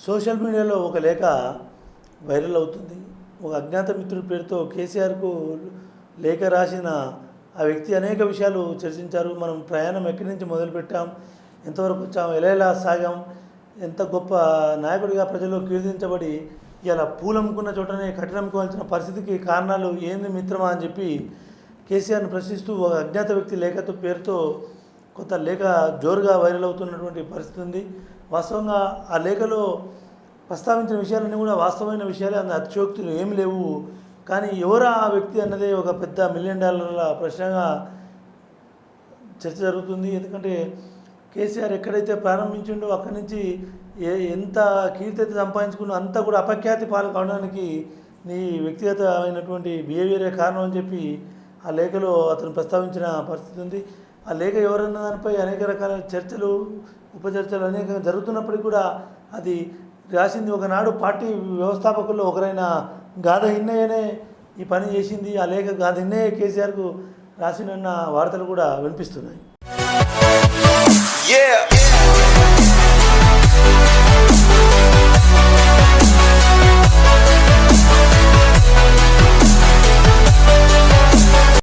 Social మీడియాలో ఒక లేఖ వైరల్ అవుతుంది. ఒక అజ్ఞాత మిత్రుడి పేరుతో కేసీఆర్కు లేఖ రాసిన ఆ వ్యక్తి అనేక విషయాలు చర్చించారు. మనం ప్రయాణం ఎక్కడి నుంచి మొదలుపెట్టాం, ఎంతవరకు వచ్చాం, ఎలా సాగాం, ఎంత గొప్ప నాయకుడిగా ప్రజల్లో కీర్తించబడి ఇలా పూలమ్ముకున్న చోటనే కఠినమ్ముకోవాల్సిన పరిస్థితికి కారణాలు ఏంది మిత్రమా అని చెప్పి కేసీఆర్ను ప్రశ్నిస్తూ ఒక అజ్ఞాత వ్యక్తి లేఖతో పేరుతో కొత్త లేఖ జోరుగా వైరల్ అవుతున్నటువంటి పరిస్థితి ఉంది. వాస్తవంగా ఆ లేఖలో ప్రస్తావించిన విషయాలన్నీ కూడా వాస్తవమైన విషయాలే, అంత అతిశయోక్తులు ఏమి లేవు. కానీ ఎవరా ఆ వ్యక్తి అన్నదే ఒక పెద్ద $1 మిలియన్ ప్రశ్నగా చర్చ జరుగుతుంది. ఎందుకంటే కేసీఆర్ ఎక్కడైతే ప్రారంభించిండో అక్కడి నుంచి ఎంత కీర్తి అయితే సంపాదించుకున్నా అంతా కూడా అపఖ్యాతి పాలు కావడానికి నీ వ్యక్తిగతమైనటువంటి బిహేవియరే కారణం అని చెప్పి ఆ లేఖలో అతను ప్రస్తావించిన పరిస్థితి ఉంది. ఆ లేఖ ఎవరన్న దానిపై అనేక రకాల చర్చలు, ఉపచర్చలు అనేక జరుగుతున్నప్పటికీ కూడా అది రాసింది ఒకనాడు పార్టీ వ్యవస్థాపకుల్లో ఒకరైన గాథ హిన్నయ్యనే ఈ పని చేసింది. ఆ లేఖ గాథ హిన్నయ్య కేసీఆర్కు రాసినన్న వార్తలు కూడా వినిపిస్తున్నాయి.